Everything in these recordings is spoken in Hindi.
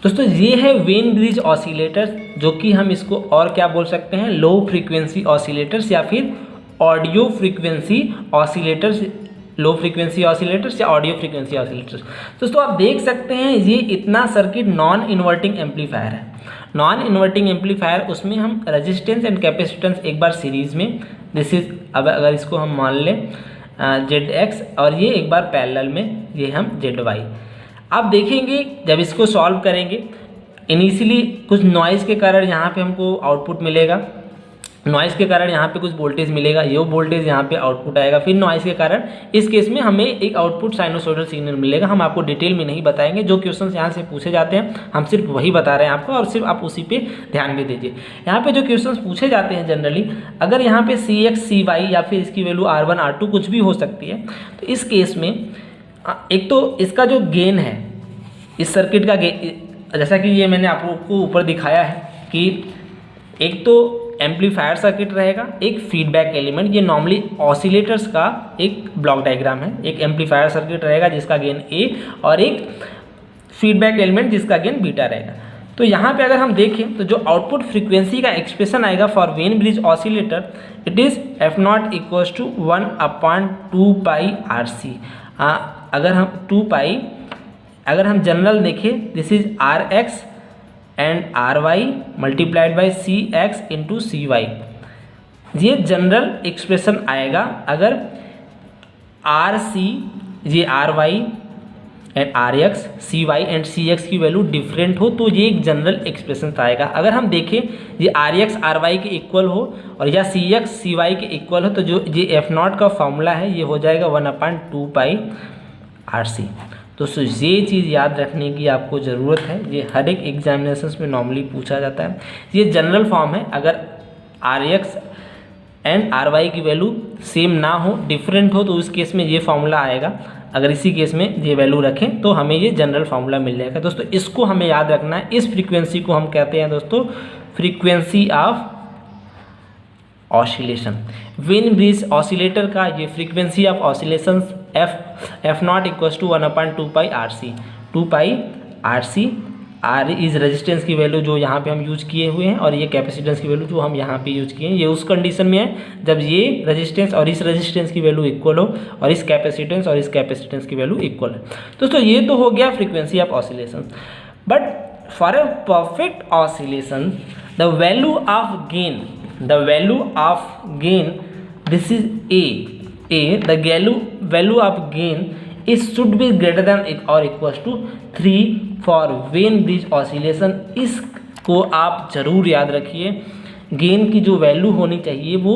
दोस्तों ये है वेन ब्रिज ऑसिलेटर्स, जो कि हम इसको और क्या बोल सकते हैं, लो फ्रीक्वेंसी ऑसिलेटर्स या फिर audio frequency oscillators, low frequency oscillators या ऑडियो फ्रीक्वेंसी ऑसिलेटर्स। दोस्तों आप देख सकते हैं ये इतना सर्किट नॉन इन्वर्टिंग एम्पलीफायर है। नॉन इन्वर्टिंग एम्पलीफायर, उसमें हम रेजिस्टेंस एंड कैपेसिटेंस एक बार सीरीज में, दिस इज, अब अगर इसको हम मान लें ZX और ये एक बार पैरेलल में ये हम ZY। आप देखेंगे जब इसको सॉल्व करेंगे, इनिशियली कुछ नॉइज़ के कारण यहाँ पे हमको आउटपुट मिलेगा, नॉइज़ के कारण यहाँ पे कुछ वोल्टेज मिलेगा, ये वोल्टेज यहाँ पे आउटपुट आएगा, फिर नॉइज़ के कारण इस केस में हमें एक आउटपुट साइनोसॉइडल सिग्नल मिलेगा। हम आपको डिटेल में नहीं बताएंगे, जो क्वेश्चंस यहाँ से पूछे जाते हैं हम सिर्फ वही बता रहे हैं आपको, और सिर्फ आप उसी पे ध्यान भी दीजिए। यहाँ पे जो क्वेश्चंस पूछे जाते हैं जनरली, अगर यहाँ पे CX CY या फिर इसकी वैल्यू R1 R2 कुछ भी हो सकती है, तो इस केस में एक तो इसका जो गेन है, इस सर्किट का गेन, जैसा कि ये मैंने आपको ऊपर दिखाया है कि एक तो एम्पलीफायर सर्किट रहेगा, एक फीडबैक एलिमेंट, ये नॉर्मली ऑसिलेटर्स का एक ब्लॉक डायग्राम है। एक एम्पलीफायर सर्किट रहेगा जिसका गेन A और एक फीडबैक एलिमेंट जिसका गेन बीटा रहेगा। तो यहाँ पे अगर हम देखें तो जो आउटपुट फ्रीक्वेंसी का एक्सप्रेशन आएगा for Wien bridge oscillator, it is F0 equals to 1/2 pi RC। अगर हम 2 पाई, अगर हम जनरल देखें, this is RX and RY multiplied by CX into CY। ये जनरल एक्सप्रेशन आएगा। अगर RC, ये RY and RX, CY and CX की वैल्यू डिफरेंट हो तो ये एक जनरल एक्सप्रेशन आएगा। अगर हम देखें ये RX RY के इक्वल हो और या CX CY के इक्वल हो, तो जो ये F0 का फॉर्मूला है ये हो जाएगा 1/2 पाई RC। दोस्तों ये चीज़ याद रखने की आपको ज़रूरत है, ये हर एक एग्जामिनेशंस में नॉर्मली पूछा जाता है। ये जनरल फॉर्म है। अगर RX एंड RY की वैल्यू सेम ना हो, डिफरेंट हो, तो उस केस में ये फॉर्मूला आएगा। अगर इसी केस में ये वैल्यू रखें तो हमें ये जनरल फार्मूला मिल जाएगा। दोस्तों इसको हमें याद रखना है। इस फ्रीक्वेंसी को हम कहते हैं दोस्तों frequency of oscillation. Wien bridge oscillator का ये frequency of oscillation F0 equals to 1/2 pi RC। 2 pi RC, R is resistance की वैल्यू जो यहाँ पे हम यूज किए हुए हैं, और ये कैपेसिटेंस की वैल्यू जो हम यहाँ पे यूज किए हैं। ये उस कंडीशन में है जब ये रेजिस्टेंस और इस रेजिस्टेंस की वैल्यू इक्वल हो और इस कैपेसिटेंस की वैल्यू इक्वल है। दोस्तों ये तो हो गया frequency of oscillation. But for a perfect oscillation the value of gain this is A, the value of gain is should be greater than or equals to 3 for Wien bridge oscillation. इसको आप जरूर याद रखिए। गेन की जो वैल्यू होनी चाहिए वो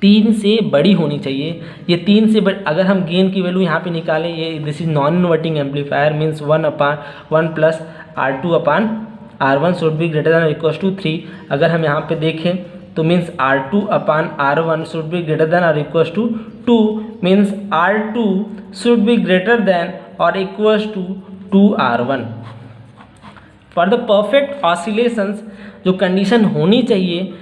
3 से बड़ी होनी चाहिए। ये 3 से बड़ी, अगर हम गेन की वैल्यू यहाँ पे निकालें, ये this is non inverting amplifier means 1 plus R2/R1 should be greater than equals to 3। अगर हम यहाँ पे देखें तो means R2/R1 should be greater than और equals to 2, means R2 should be greater than और equals to 2R1। For the perfect oscillations जो कंडीशन होनी चाहिए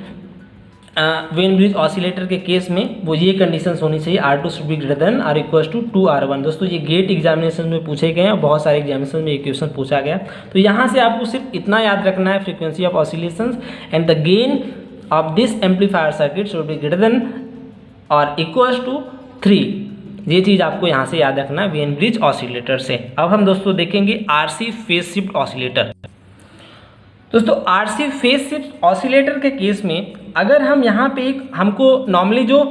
वेन ब्रिज ऑसिलेटर के केस में, वो ये कंडीशंस होनी चाहिए, R2 should be greater than और इक्वल्स टू 2R1। दोस्तों ये गेट एग्जामिनेशन में पूछे गए हैं, बहुत सारे एग्जामिनेशन में ये क्वेश्चन पूछा गया। तो यहाँ से आपको सिर्फ इतना याद रखना है, frequency of oscillations and the gain of this amplifier circuit should be greater than or equals to 3। ये चीज़ आपको यहाँ से याद रखना है वेन ब्रिज ऑसिलेटर से। अब हम दोस्तों देखेंगे RC फेज शिफ्ट ऑसिलेटर। दोस्तों RC फेज शिफ्ट ऑसिलेटर के केस में अगर हम यहाँ पे एक, हमको नॉर्मली जो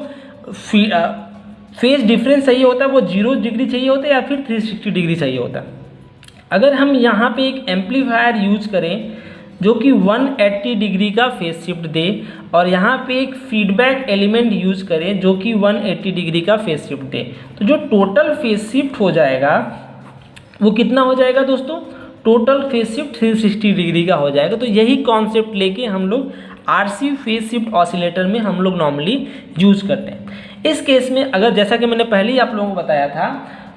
फेज डिफरेंस चाहिए होता है वो 0 डिग्री चाहिए होता है या फिर 360 डिग्री चाहिए होता है। अगर हम यहाँ पे एक एम्पलीफायर यूज करें जो कि 180 डिग्री का फेज शिफ्ट दे और यहाँ पे एक फीडबैक एलिमेंट यूज करें जो कि 180 डिग्री का फेज शिफ्ट दे, तो जो टोटल फेज शिफ्ट हो जाएगा वो कितना हो जाएगा दोस्तों? टोटल फेज शिफ्ट 360 डिग्री का हो जाएगा। तो यही कॉन्सेप्ट लेके हम लोग RC फेज शिफ्ट ऑसिलेटर में हम लोग नॉर्मली यूज करते हैं। इस केस में अगर जैसा कि मैंने पहले ही आप लोगों को बताया था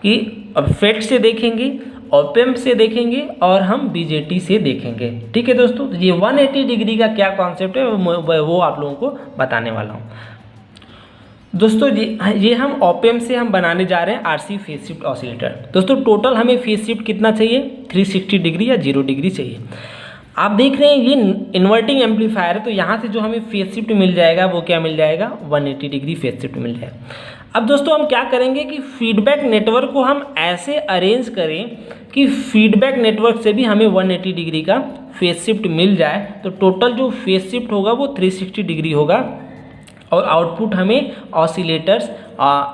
कि फेट से देखेंगे, ऑप-एम्प से देखेंगे और हम BJT से देखेंगे। ठीक है दोस्तों, तो ये 180 डिग्री का क्या कॉन्सेप्ट है वो आप लोगों को बताने वाला हूँ। दोस्तों ये हम ऑपेम से हम बनाने जा रहे हैं आरसी फेज शिफ्ट ऑसिलेटर। दोस्तों टोटल हमें फेज शिफ्ट कितना चाहिए, 360 डिग्री या 0 डिग्री चाहिए। आप देख रहे हैं ये इन्वर्टिंग एम्पलीफायर है, तो यहाँ से जो हमें फेज शिफ्ट मिल जाएगा वो क्या मिल जाएगा, 180 डिग्री फेज शिफ्ट मिल जाएगा। अब दोस्तों हम क्या करेंगे कि फीडबैक नेटवर्क को हम ऐसे अरेंज करें कि फीडबैक नेटवर्क से भी हमें 180 डिग्री का फेज शिफ्ट मिल जाए। तो टोटल जो फेज शिफ्ट होगा वो 360 डिग्री होगा और आउटपुट हमें ऑसिलेटर्स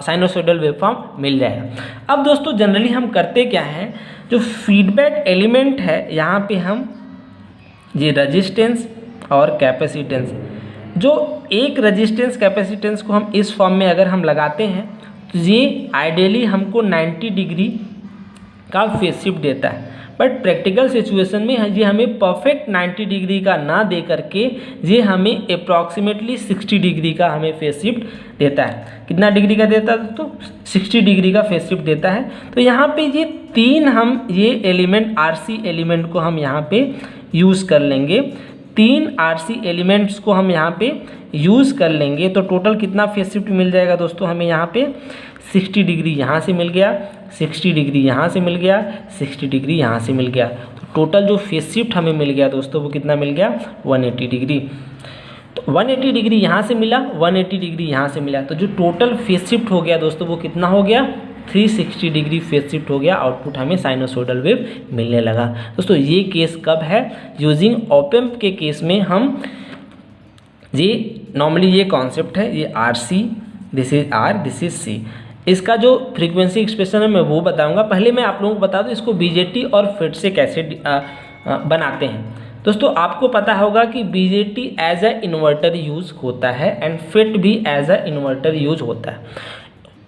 साइनोसॉइडल वेवफॉर्म मिल जाएगा। अब दोस्तों जनरली हम करते क्या है, जो फीडबैक एलिमेंट है यहाँ पे हम ये रेजिस्टेंस और कैपेसिटेंस, जो एक रेजिस्टेंस कैपेसिटेंस को हम इस फॉर्म में अगर हम लगाते हैं तो ये आइडियली हमको 90 डिग्री का फेज शिफ्ट देता है। बट प्रैक्टिकल सिचुएशन में ये हमें परफेक्ट 90 डिग्री का ना दे करके ये हमें अप्रॉक्सीमेटली 60 डिग्री का हमें फेज शिफ्ट देता है। कितना डिग्री का देता है तो 60 डिग्री का फेज शिफ्ट देता है। तो यहाँ पे ये तीन हम ये एलिमेंट आरसी एलिमेंट को हम यहाँ पे यूज़ कर लेंगे, 3 आरसी एलिमेंट्स को हम यहाँ पे यूज़ कर लेंगे। तो टोटल कितना फेज शिफ्ट मिल जाएगा दोस्तों, हमें यहाँ पे 60 डिग्री यहाँ से मिल गया, 60 डिग्री यहाँ से मिल गया, 60 डिग्री यहाँ से मिल गया। तो टोटल जो फेज शिफ्ट हमें मिल गया दोस्तों वो कितना मिल गया, 180 डिग्री। तो 180 डिग्री यहाँ से मिला, 180 डिग्री यहाँ से मिला, तो जो टोटल फेज शिफ्ट हो गया दोस्तों वो कितना हो गया, 360 डिग्री फेज शिफ्ट हो गया। आउटपुट हमें साइनोसॉइडल वेव मिलने लगा। दोस्तों ये केस कब है, यूजिंग ऑप-एम्प के केस में हम ये नॉर्मली ये कॉन्सेप्ट है, ये R C, this is R, this is C. इसका जो फ्रीक्वेंसी एक्सप्रेशन है मैं वो बताऊंगा। पहले मैं आप लोगों को बता दूं इसको बीजेटी और फिट से कैसे बनाते हैं। दोस्तों आपको पता होगा कि BJT as a inverter use होता है एंड फिट भी एज अ इन्वर्टर यूज होता है।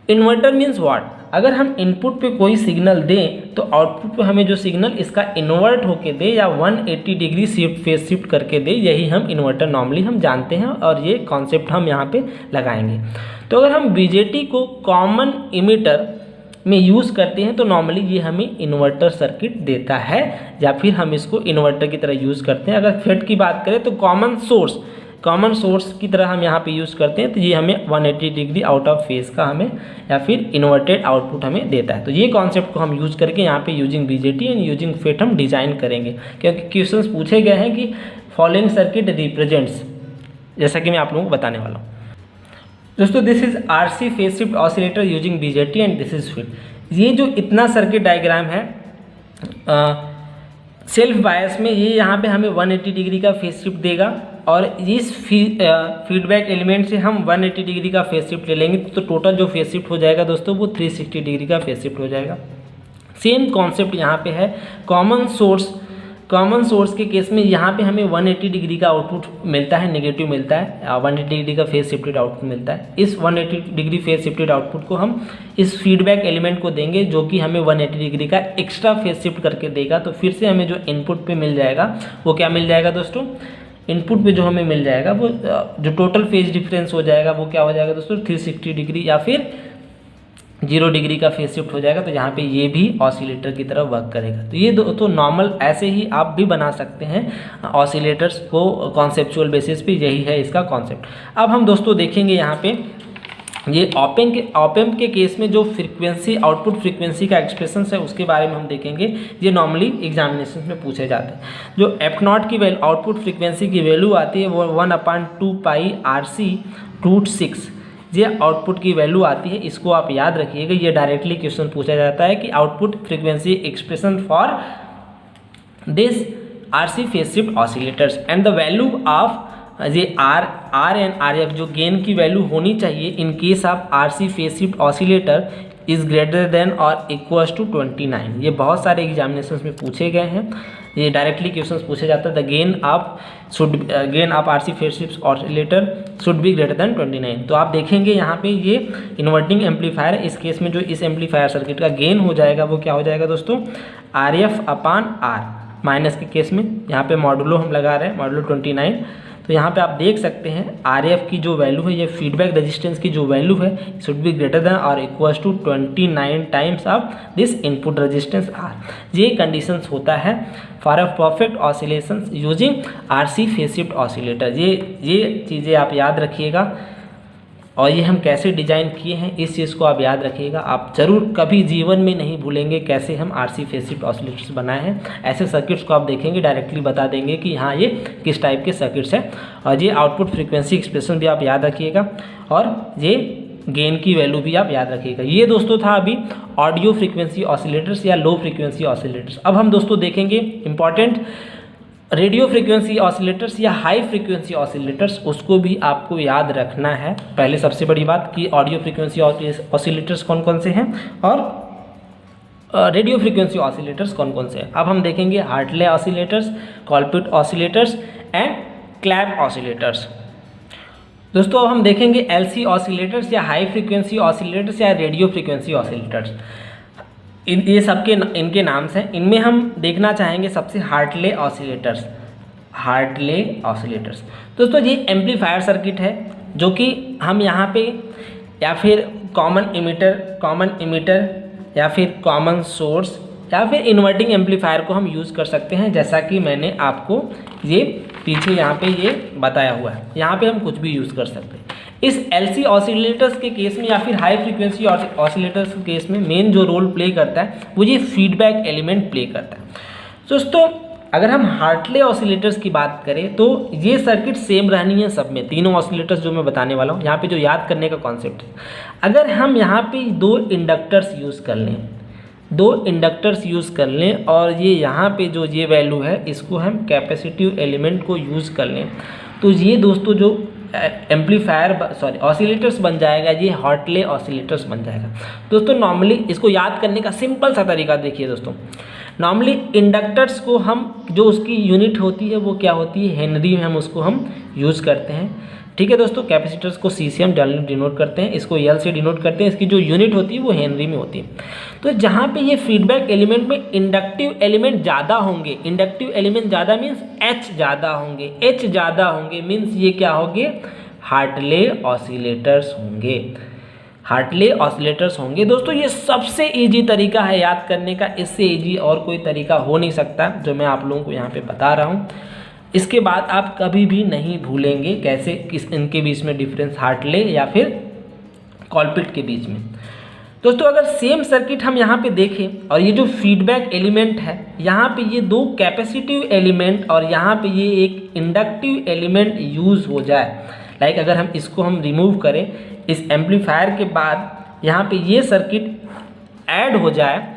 इन्वर्टर मीन्स व्हाट, अगर हम इनपुट पे कोई सिग्नल दें तो आउटपुट पे हमें जो सिग्नल इसका इन्वर्ट होके दे या 180 डिग्री शिफ्ट फेज शिफ्ट करके दे, यही हम इन्वर्टर नॉर्मली हम जानते हैं और ये कॉन्सेप्ट हम यहाँ पे लगाएंगे। तो अगर हम बीजेटी को कॉमन इमिटर में यूज़ करते हैं तो नॉर्मली ये हमें इन्वर्टर सर्किट देता है या फिर हम इसको इन्वर्टर की तरह यूज़ करते हैं। अगर फेट की बात करें तो कॉमन सोर्स की तरह हम यहाँ पे यूज़ करते हैं, तो ये हमें 180 डिग्री आउट ऑफ फेज का हमें या फिर इन्वर्टेड आउटपुट हमें देता है। तो ये कॉन्सेप्ट को हम यूज़ करके यहाँ पे using BJT and using FET हम डिज़ाइन करेंगे, क्योंकि क्वेश्चंस पूछे गए हैं कि फॉलोइंग सर्किट रिप्रेजेंट्स, जैसा कि मैं आप लोगों को बताने वाला हूँ। दोस्तों this is RC phase shift oscillator using BJT and this is fit. ये जो इतना सर्किट डायग्राम है सेल्फ बायस में, ये यहाँ पे हमें 180 डिग्री का फेज शिफ्ट देगा और इस फीडबैक एलिमेंट से हम 180 डिग्री का फेज शिफ्ट ले लेंगे। तो टोटल जो फेज शिफ्ट हो जाएगा दोस्तों वो 360 डिग्री का फेज शिफ्ट हो जाएगा। सेम कॉन्सेप्ट यहाँ पे है कॉमन सोर्स के केस में यहाँ पे हमें 180 डिग्री का आउटपुट मिलता है, नेगेटिव मिलता है, 180 डिग्री का फेज शिफ्टेड आउटपुट मिलता है। इस 180 डिग्री फेज शिफ्टेड आउटपुट को हम इस फीडबैक एलिमेंट को देंगे जो कि हमें 180 डिग्री का एक्स्ट्रा फेज शिफ्ट करके देगा। तो फिर से हमें जो इनपुट पे मिल जाएगा वो क्या मिल जाएगा दोस्तों, इनपुट पे जो हमें मिल जाएगा वो जो टोटल फेज डिफरेंस हो जाएगा वो क्या हो जाएगा दोस्तों, 360 डिग्री या फिर 0 डिग्री का फेज शिफ्ट हो जाएगा। तो यहाँ पे ये भी ऑसिलेटर की तरह वर्क करेगा। तो ये दोस्तों नॉर्मल ऐसे ही आप भी बना सकते हैं ऑसिलेटर्स को कॉन्सेप्चुअल बेसिस पे, यही है इसका कॉन्सेप्ट। अब हम दोस्तों देखेंगे यहाँ पे ये ऑप-एम्प के केस में जो फ्रीक्वेंसी आउटपुट फ्रीक्वेंसी का एक्सप्रेशन है उसके बारे में हम देखेंगे। ये नॉर्मली एग्जामिनेशन में पूछे जाते हैं। जो f0 की वैल्यू आउटपुट फ्रीक्वेंसी की वैल्यू आती है वो 1/2 पाई RC√6 ये आउटपुट की वैल्यू आती है। इसको आप याद रखिएगा, ये डायरेक्टली क्वेश्चन पूछा जाता है कि output frequency expression for this RC phase shift oscillators and the value of ये R एंड RF जो गेन की वैल्यू होनी चाहिए in case of RC phase shift oscillator is greater than और इक्वल्स टू 29। ये बहुत सारे एग्जामिनेशन में पूछे गए हैं, ये डायरेक्टली क्वेश्चन पूछे जाता है। The gain of RC phase shift oscillator should be greater then 29। तो आप देखेंगे यहाँ पे ये इन्वर्टिंग एम्पलीफायर है, इस केस में जो इस एम्पलीफायर सर्किट का गेन हो जाएगा वो क्या हो जाएगा दोस्तों, RF/R। माइनस के केस में यहाँ पे मॉडुलो हम लगा रहे हैं, मॉडुलो 29। तो यहाँ पे आप देख सकते हैं RF की जो वैल्यू है, ये फीडबैक रेजिस्टेंस की जो वैल्यू है शुड बी ग्रेटर देन और equals to 29 times of this input resistance R। ये कंडीशंस होता है for a perfect oscillation using RC phase shift oscillator. ये चीज़ें आप याद रखिएगा। और ये हम कैसे डिजाइन किए हैं इस चीज़ को आप याद रखिएगा। आप जरूर कभी जीवन में नहीं भूलेंगे कैसे हम RC फेज शिफ्ट ऑसिलेटर्स बनाए हैं। ऐसे सर्किट्स को आप देखेंगे डायरेक्टली बता देंगे कि हाँ ये किस टाइप के सर्किट्स हैं। और ये आउटपुट फ्रीक्वेंसी एक्सप्रेशन भी आप याद रखिएगा और ये गेन की वैल्यू भी आप याद रखिएगा। ये दोस्तों था अभी ऑडियो फ्रीक्वेंसी ऑसिलेटर्स या लो फ्रीक्वेंसी ऑसिलेटर्स। अब हम दोस्तों देखेंगे इंपॉर्टेंट रेडियो फ्रीक्वेंसी ऑसिलेटर्स या हाई फ्रीक्वेंसी ऑसिलेटर्स, उसको भी आपको याद रखना है। पहले सबसे बड़ी बात कि ऑडियो फ्रीक्वेंसी ऑसिलेटर्स कौन कौन से हैं और रेडियो फ्रीक्वेंसी ऑसिलेटर्स कौन कौन से हैं। अब हम देखेंगे Hartley oscillators, कॉलपिट oscillators and clap oscillators. दोस्तों अब हम देखेंगे LC ऑसिलेटर्स या हाई फ्रीक्वेंसी ऑसिलेटर्स या रेडियो फ्रीक्वेंसी ऑसिलेटर्स। ये सबके इनके नाम हैं। इनमें हम देखना चाहेंगे सबसे हार्टले ऑसिलेटर्स। हार्टले ऑसिलेटर्स दोस्तों ये एम्पलीफायर सर्किट है जो कि हम यहाँ पे या फिर कॉमन इमिटर या फिर कॉमन सोर्स या फिर इन्वर्टिंग एम्पलीफायर को हम यूज़ कर सकते हैं, जैसा कि मैंने आपको ये पीछे यहाँ पे ये बताया हुआ है। यहाँ पे हम कुछ भी यूज़ कर सकते हैं। इस LC ऑसिलेटर्स के केस में या फिर हाई फ्रीक्वेंसी ऑसिलेटर्स के केस में मेन जो रोल प्ले करता है वो ये फीडबैक एलिमेंट प्ले करता है। दोस्तों अगर हम हार्टले ऑसिलेटर्स की बात करें तो ये सर्किट सेम रहनी है सब में, तीनों ऑसिलेटर्स जो मैं बताने वाला हूँ। यहाँ पे जो याद करने का कॉन्सेप्ट है, अगर हम यहाँ पे दो इंडक्टर्स यूज़ कर लें और ये यहाँ पे जो ये वैल्यू है इसको हम कैपेसिटिव एलिमेंट को यूज़ कर लें, तो ये दोस्तों जो ऑसिलेटर्स बन जाएगा, ये हार्टले ऑसिलेटर्स बन जाएगा। दोस्तों नॉर्मली इसको याद करने का सिंपल सा तरीका देखिए दोस्तों। नॉर्मली इंडक्टर्स को हम जो उसकी यूनिट होती है वो क्या होती है, हेनरी में हम उसको हम यूज़ करते हैं। ठीक है दोस्तों, कैपेसिटर्स को C से हम डिनोट करते हैं, इसको L से डिनोट करते हैं। इसकी जो यूनिट होती है वो हेनरी में होती है। तो जहाँ पे ये फीडबैक एलिमेंट में इंडक्टिव एलिमेंट ज़्यादा होंगे, इंडक्टिव एलिमेंट ज़्यादा मीन्स H ज़्यादा होंगे, H ज़्यादा होंगे मीन्स ये क्या होंगे, हार्टले ऑसिलेटर्स होंगे। हार्टले ऑसिलेटर्स होंगे दोस्तों। ये सबसे इजी तरीका है याद करने का, इससे इजी और कोई तरीका हो नहीं सकता जो मैं आप लोगों को यहाँ पे बता रहा हूँ। इसके बाद आप कभी भी नहीं भूलेंगे कैसे किस इनके बीच में डिफरेंस, हार्टले या फिर कॉलपिट के बीच में। दोस्तों अगर सेम सर्किट हम यहाँ पे देखें और ये जो फीडबैक एलिमेंट है, यहाँ पे ये दो कैपेसिटिव एलिमेंट और यहाँ पे ये एक इंडक्टिव एलिमेंट यूज़ हो जाए, लाइक अगर हम इसको हम रिमूव करें इस एम्पलीफायर के बाद, यहाँ पे ये सर्किट ऐड हो जाए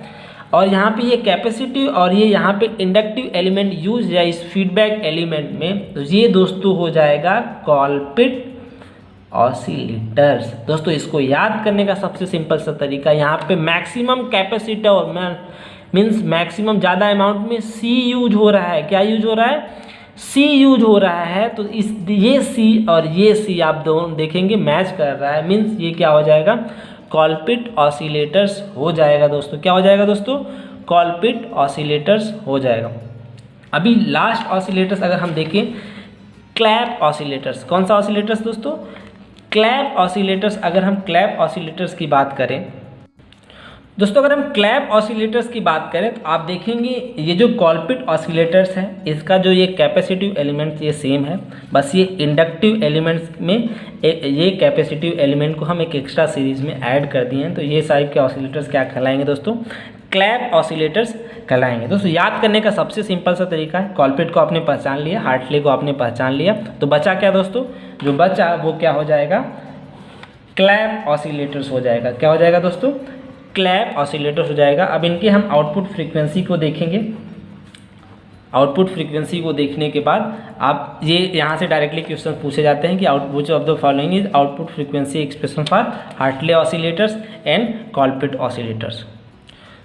और यहाँ पे ये कैपेसिटिव और ये यहाँ पे इंडक्टिव एलिमेंट यूज है इस फीडबैक एलिमेंट में, तो ये दोस्तों हो जाएगा कॉलपिट ऑसिलेटर्स। दोस्तों इसको याद करने का सबसे सिंपल सा तरीका, यहाँ पे मैक्सिमम कैपेसिटर और मीन्स मैक्सिमम ज़्यादा अमाउंट में C यूज हो रहा है। क्या यूज हो रहा है, C यूज हो रहा है। तो इस ये C और ये C आप दोनों देखेंगे मैच कर रहा है, मीन्स ये क्या हो जाएगा, कॉलपिट ऑसिलेटर्स हो जाएगा दोस्तों। क्या हो जाएगा दोस्तों, कॉलपिट ऑसिलेटर्स हो जाएगा। अभी लास्ट ऑसिलेटर्स अगर हम देखें, क्लैप ऑसिलेटर्स। कौन सा ऑसिलेटर्स दोस्तों, क्लैप ऑसिलेटर्स। अगर हम क्लैप ऑसिलेटर्स की बात करें दोस्तों, अगर हम क्लैप ऑसिलेटर्स की बात करें तो आप देखेंगे ये जो कॉलपिट ऑसिलेटर्स हैं इसका जो ये कैपेसिटिव एलिमेंट्स ये सेम है, बस ये इंडक्टिव एलिमेंट्स में ये कैपेसिटिव एलिमेंट को हम एक एक्स्ट्रा सीरीज में ऐड कर दिए हैं। तो ये टाइप के ऑसिलेटर्स क्या कहलाएंगे दोस्तों, क्लैप ऑसिलेटर्स कहलाएंगे। दोस्तों याद करने का सबसे सिंपल सा तरीका है, कॉलपिट को आपने पहचान लिया, हार्टले को आपने पहचान लिया, तो बचा क्या दोस्तों, जो बचा वो क्या हो जाएगा, क्लैप ऑसिलेटर्स हो जाएगा। क्या हो जाएगा दोस्तों, क्लैप ऑसिलेटर्स हो जाएगा। अब इनके हम आउटपुट फ्रीक्वेंसी को देखेंगे। आउटपुट फ्रीक्वेंसी को देखने के बाद आप ये यहाँ से डायरेक्टली क्वेश्चन पूछे जाते हैं कि which of the following is output frequency expression for Hartley oscillators and कॉलपिट oscillators.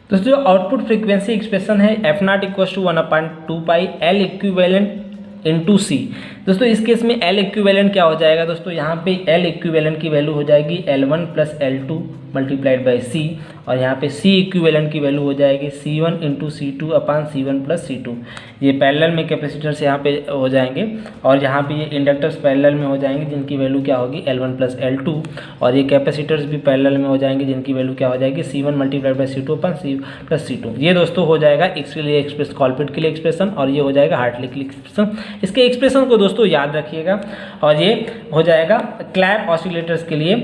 दोस्तों आउटपुट फ्रीक्वेंसी एक्सप्रेशन है F0 = 1/2 पाई L इक्विवेलेंट इंटू C। दोस्तों इस केस में L इक्विवेलेंट क्या हो जाएगा दोस्तों, यहाँ पे L इक्विवेलेंट की वैल्यू हो जाएगी L1 + L2 × C और यहाँ पे C इक्विवेलेंट की वैल्यू हो जाएगी C1 इंटू C2 अपान C1 प्लस C2। ये पैरेलल में कैपेसिटर्स यहाँ पे हो जाएंगे और यहाँ पे ये इंडक्टर्स पैरेलल में हो जाएंगे जिनकी वैल्यू क्या होगी L1 प्लस L2, और ये कैपेसिटर्स भी पैरेलल में हो जाएंगे जिनकी वैल्यू क्या हो जाएगी C1 multiplied by C2 upon C plus C2। ये दोस्तों हो जाएगा इसके लिए एक्सप्रेस कॉलपिट के लिए एक्सप्रेशन, और ये हो जाएगा हार्टली के लिए एक्सप्रेशन। इसके एक्सप्रेशन को दोस्तों याद रखिएगा, और ये हो जाएगा क्लैप ऑसिलेटर्स के लिए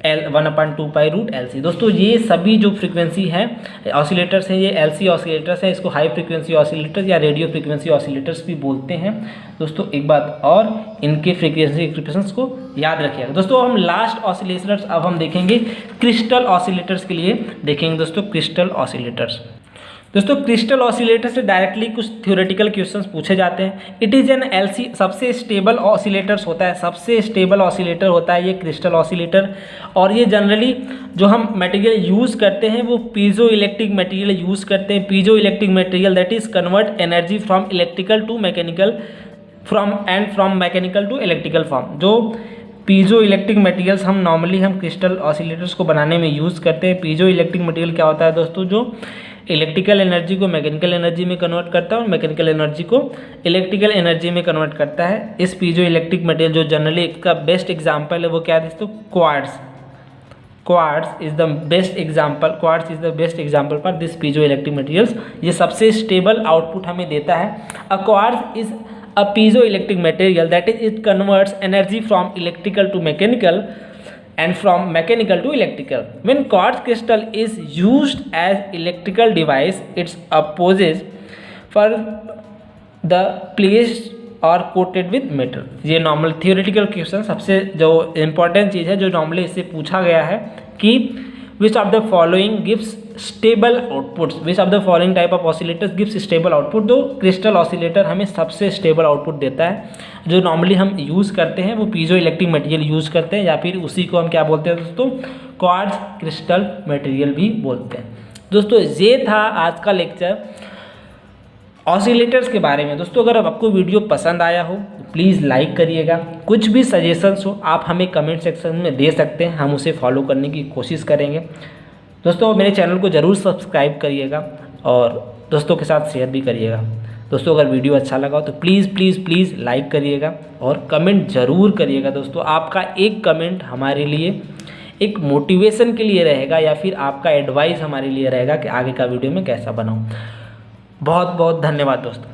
L1/2π√LC। दोस्तों ये सभी जो फ्रीक्वेंसी है ऑसिलेटर्स हैं ये LC ऑसिलेटर्स हैं, इसको हाई फ्रीक्वेंसी ऑसिलेटर्स या रेडियो फ्रीक्वेंसी ऑसिलेटर्स भी बोलते हैं। दोस्तों एक बात और, इनके फ्रीक्वेंसी एक्सप्रेशंस को याद रखिएगा। दोस्तों हम लास्ट ऑसिलेटर्स अब हम देखेंगे क्रिस्टल ऑसिलेटर्स के लिए देखेंगे दोस्तों क्रिस्टल ऑसिलेटर्स। दोस्तों क्रिस्टल ऑसिलेटर से डायरेक्टली कुछ थ्योरेटिकल क्वेश्चंस पूछे जाते हैं। इट इज़ एन LC, सबसे स्टेबल ऑसिलेटर्स होता है, सबसे स्टेबल ऑसिलेटर होता है ये क्रिस्टल ऑसिलेटर, और ये जनरली जो हम मटेरियल यूज़ करते हैं वो पीजो इलेक्ट्रिक मटेरियल यूज़ करते हैं। Piezo electric material that is convert energy from electrical to mechanical, from mechanical to electrical form. जो पीजो इलेक्ट्रिक मटेरियल्स हम नॉर्मली क्रिस्टल ऑसिलेटर्स को बनाने में यूज़ करते हैं। पीजो इलेक्ट्रिक मटेरियल क्या होता है दोस्तों, जो इलेक्ट्रिकल एनर्जी को मैकेनिकल एनर्जी में कन्वर्ट करता है और मैकेनिकल एनर्जी को इलेक्ट्रिकल एनर्जी में कन्वर्ट करता है। इस पीजो इलेक्ट्रिक मटेरियल जो जनरली इसका बेस्ट एग्जांपल है वो क्या है दोस्तों, quartz. Quartz is the best example for this piezo electric materials. ये सबसे स्टेबल आउटपुट हमें देता है। A quartz is a piezo electric material that is it converts energy from electrical to mechanical and from mechanical to electrical. When quartz crystal is used as electrical device, it opposes for the placed or coated with metal. ये नॉर्मल थियोरेटिकल क्वेश्चन सबसे जो इम्पोर्टेंट चीज़ है जो नॉर्मली इससे पूछा गया है कि which of the following gives stable outputs, which of the following type of oscillators gives stable output। तो क्रिस्टल ऑसिलेटर हमें सबसे स्टेबल आउटपुट देता है। जो नॉर्मली हम यूज़ करते हैं वो पीजो इलेक्ट्रिक मटेरियल यूज़ करते हैं, या फिर उसी को हम क्या बोलते हैं दोस्तों, क्वार्ट्ज क्रिस्टल मटेरियल भी बोलते हैं। दोस्तों ये था आज का लेक्चर ऑसिलेटर्स के बारे में। दोस्तों अगर आपको वीडियो पसंद आया हो तो प्लीज़ लाइक करिएगा। कुछ भी सजेशंस हो आप हमें कमेंट सेक्शन में दे सकते हैं, हम उसे फॉलो करने की कोशिश करेंगे। दोस्तों मेरे चैनल को ज़रूर सब्सक्राइब करिएगा और दोस्तों के साथ शेयर भी करिएगा। दोस्तों अगर वीडियो अच्छा लगा हो तो प्लीज़ लाइक करिएगा और कमेंट ज़रूर करिएगा। दोस्तों आपका एक कमेंट हमारे लिए एक मोटिवेशन के लिए रहेगा, या फिर आपका एडवाइस हमारे लिए रहेगा कि आगे का वीडियो में कैसा बनाऊँ। बहुत बहुत धन्यवाद दोस्तों।